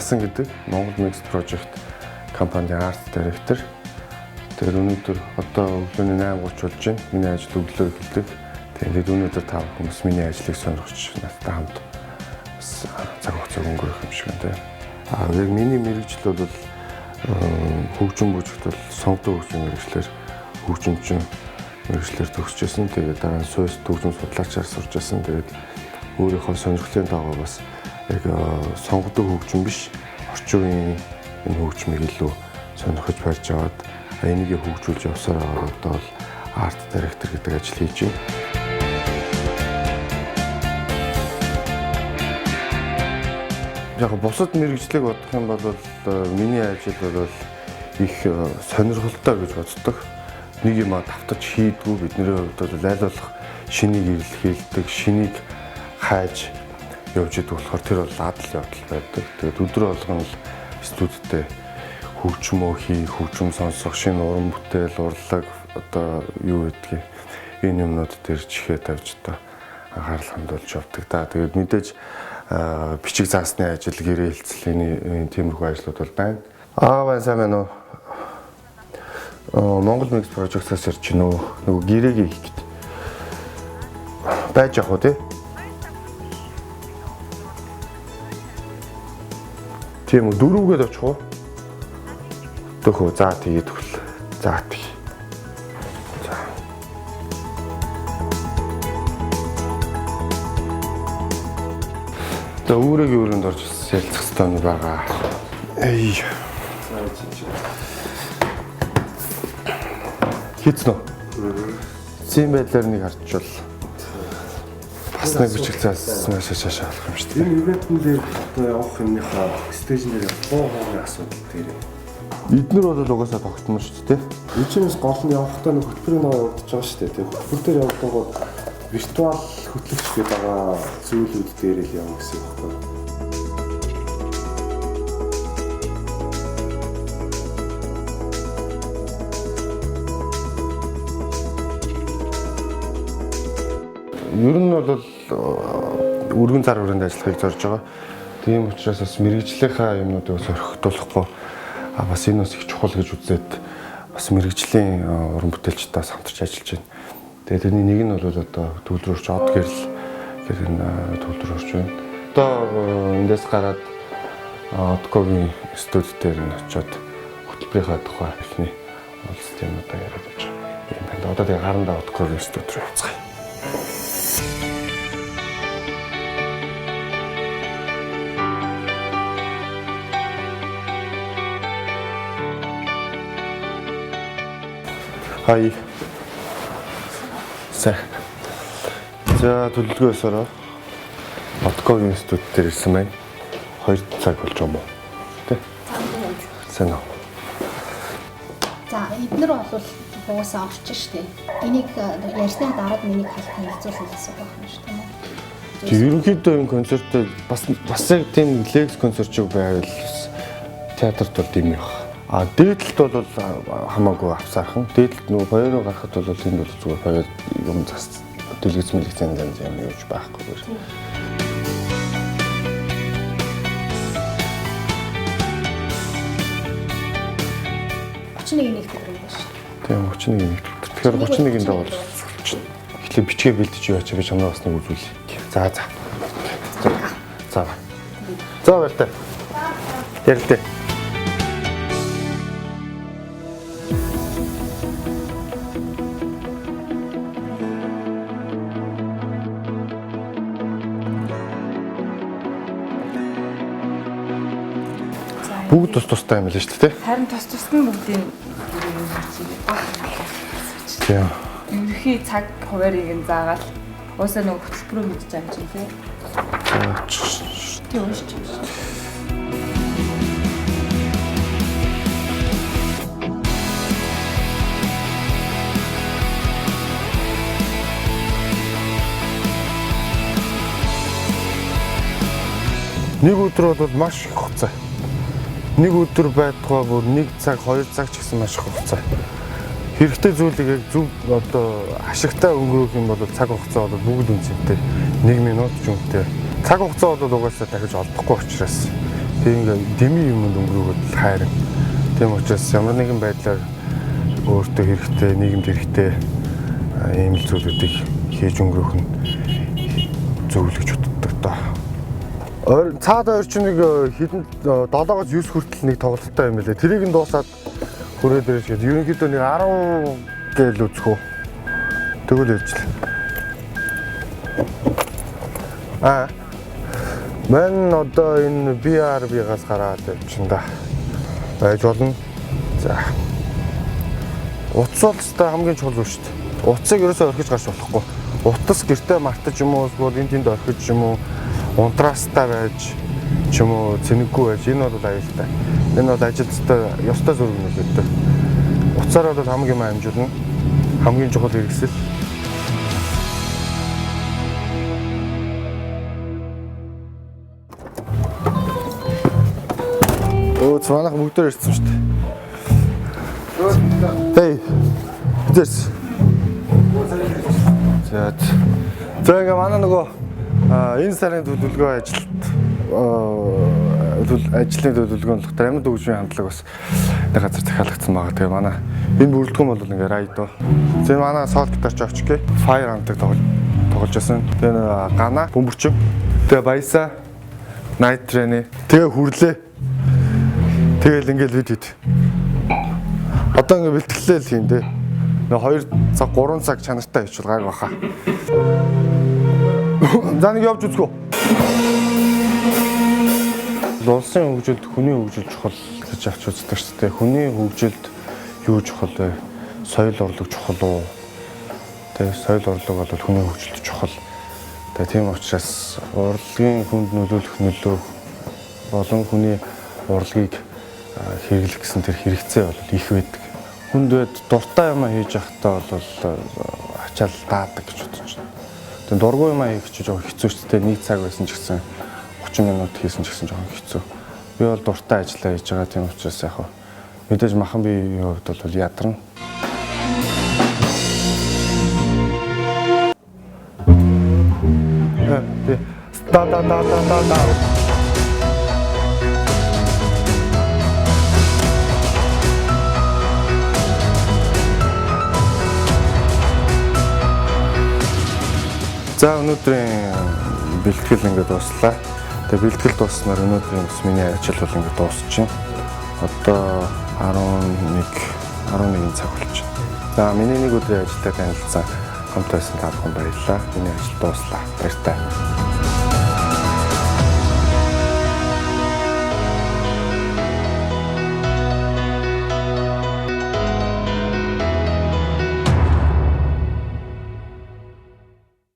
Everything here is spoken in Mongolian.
Ласан гэдэг Монгол Mix Project компани арт директор. Тэр өнөөдөр одоо өглөөний 8:30 болж байна. Миний ажил өглөө эхэлдэг. Тэгээд өнөөдөр та хүмүүс миний ажлыг сонирхож надтай хамт цаг хугацаа өнгөрөх юм шиг байна. Яг миний мэргэжил бол хөгжим бүжигт бол сонгодог хөгжим мэргэжлэр хөгжимчин мэргэжлэр төгсөжсэн. Тэгээд дараа нь сууж хөгжим судлаачаар сурч байсан. Тэгээд өөрийнхөө сонирхлын дагуу бас яг сонгодог хөгжим биш, орчин үеийн энэ хөгжмийг илүү сонирхож барьж аваад энийг хөгжүүлж явсаар байгаа одоо бол арт директор гэдэг ажил хийж байна. Яг бусад мэргэжлийг бодох юм бол миний ажил бол их сонирхолтой гэж боддог. Нэг юм давтаж хийдгүү бидний хувьд бол аль болох шинийг эрэлхийлдэг, шинийг хайж явж идэх болохоор тэр бол адал явдал байдаг. Тэгээд өдөр болгоно л студидтэй хөгжмөө хий, хөгжим сонсох, шинэ уран бүтээл, урлаг одоо юу гэдгийг энэ юмнууд дээр чихээ тавьж одоо анхаарал хандуулж явдаг да. Тэгээд мэдээж бичиг заасны ажил, гэрээ хэлцлийн тиймэрхүү ажлууд бол байна. Байна сайн байна уу? Монгол Mix Project-аас ирж байна уу? Нөгөө гэрээгээ хийх гэдэг. Байж явах уу тий? Тийм үү, дөрөвгээд очих уу? Төхөө, за тэгээд төгөл. За тий. За. За өөрөгийн өрөөнд орж ярилцах хэрэгтэй байгаа. Эй. Хийцэн үү? Зин байдлаар нэг харчвал бас нэг бичиг цаас маш шашаа болох юм шүү дээ. Энэ ивентэн дээр одоо явах юмныхаа стейжн дээр хоогоогын асуудал дээр. Эднэр бол угаасаа тогтмол шүү дээ. Эцэнээс гол нь явахдаа нэг хөтөлбөрийн нөө явагдаж байгаа шүү дээ. Тэгээд хөтөлбөр дээр явагдангууд виртуал хөтлөгч гэдэг байгаа зүйлүүд дээр л явна гэсэн үг байна. Ер нь бол өргөн зар хүрээнд ажиллахыг зорж байгаа. Тийм учраас бас мэргэжлийнхаа юмнуудыг сорхитуулахгүй бас энэ бас их чухал гэж үзээд бас мэргэжлийн уран бүтээлчдээс хамтарч ажиллаж байна. Тэгээд тэрний нэг нь бол одоо төвлөрөгч од гэрэл гэх энэ төвлөрөгч байна. Одоо эндээс гараад Одкогийн студи дээр нь очиод хөтөлбөрийнхаа тухай эхний уулзалт юмудаа яриад байж байгаа. Ийм байна. Одоо тэгээ гарандаа Одкогийн студи руу явцгаая. Хай. За төлөвлөгөөс ороо Одкогийн студи дээр ирсэн байна. 2 цаг болж байгаа юм уу? Тэ? Сайн уу. За эднэр бол угаасаа орчих штеп. Энийг ярьсны дараад миний хальт танилцуулсан гэсэн үг байна шүү дээ. Тэг ерөнхийдөө энэ концертод бас яг тийм лекс концерт шиг байвал театрт бол тийм юм. Дээдлэлт бол хамаагүй авсаархан. Дээдлэлт нөгөө хоёроо гарахад бол энд бол зүгээр хоёр юм зас дэлгэц мэлгэцэн зам юм юуж байхгүй. Нэг төгрөг байна шүү. Тийм 31 нэг төгрөг. Тэгэхээр 31-нд бол эхлээ бичгээ бэлдэж юу ачаа би чамнаа бас нэг үзүүлье. За. За баяртай. Ярилтаа. Бүгд тустай юм л шүү дээ. Харин тустай нь бүгдийн тийм. Ерхий цаг хуваарийг нь заагаад уусаа нэг хөтөлбөрөө мэдж байгаа юм чинь тий. Тийм үү шүү. Нэг өдөр бол маш их хугацаа. Нэг өдөр байтугай бүр 1 цаг 2 цаг ч гэсэн маш их хугацаа. Хэрэгтэй зүйлийг яг зөв одоо ашигтай өнгөрөөх юм бол цаг хугацаа бол бүгд үнцэнтэй. 1 минут ч үнэтэй. Цаг хугацаа бол угаасаа дахиж олдохгүй учраас Тэгээ ингээ дэми юмд өнгөрөөгд хайрын. Тийм учраас ямар нэгэн байдлаар өөртөө хэрэгтэй, нийгэмд хэрэгтэй ийм л зүйлүүдийг хийж өнгөрөх нь зөв л гэж боддог доо. Цаад ойр чинь нэг хэдэн 7-9 хүртэл нэг тоглолттой юм байлээ. Тэрийг нь дуусаад хүрээд ирж гээд ерөнхийдөө нэг 10 гээл үзэх үү. Тэгвэл ярьжлаа. Мэн одоо энэ BRB-гаас гараад явчихна да. Байж болно. За. Утас бол хамгийн чухал үү шүү дээ. Утасыг ерөөсөөр орхиж гарч болохгүй. Утас гэртээ мартаж юм уу, эсвэл энэ тэнд орхиж юм уу, унтраастай байж ч юм уу, цэнэггүй байж энэ бол аюултай. Энэ бол ажилттай ёстой зүрх юм л үү. Утсаар бол хамгийн юм амжуулна. Хамгийн чухал хэрэгсэл. Манайх бүгдээр ирсэн шүү дээ. Эй. Бидээс. За ингээ манай нөгөө энэ сарын төлөвлөгөө ажлын төлөвлөгөөнд дотор амьд хөгжмийн хандлага бас нэг газар захиалгдсан байгаа. Тэгээ манай энэ бүрэлдэхүүн бол ингээ райдо. За манай соло гитарч авч гээ. Fire хамтдаг тоглож байсан. Тэгээ гана, бөмбөрчин. Тэгээ баясаа, night train. Тэгээ хүрлээ. Тэгэл ингээл бид одоо ингээ бэлтгэлээ л юм дээ. Нэг 2 цаг 3 цаг чанартай хичүүл гайг баха. За нэг явж үзгөө. Улсын хөгжилд хүний хөгжил чухал гэж авч үздэг шүү дээ. Хүний хөгжилд юу чухал вэ? Соёл орлого чухал уу? Тэгээ соёл орлого бол хүний хөгжилд чухал. Тэгээ тийм учраас урлагийн хүнд нөлөөлөх нөлөө болон хүний урлагийг хэрэглэх гэсэн тэр хэрэгцээ бол их байдаг. Хүнд бод дуртай юм хийж явахдаа бол ачаал даадаг гэж бодож байна. Тэгээ дургүй юм хийх чи жоохон хэцүү ч гэдэг. Нэг цаг байсан ч гэсэн 30 минут хийсэн ч гэсэн жоохон хэцүү. Би бол дуртай ажиллаа хийж байгаа тийм учраас яг мэдээж махан биеийн хувьд бол ядарна. Да. За өнөөдрийн бэлтгэл ингээд дуслаа. Тэгээ бэлтгэл дусснаар өнөөдрийн миний ажил бол ингээд дуусчихна. Одоо 11 цаг болж байна. За миний нэг өдрийн ажилтай танилцсан хамт байсан та бүхэн баярлалаа. Миний ажил дуслаа. Баяртай.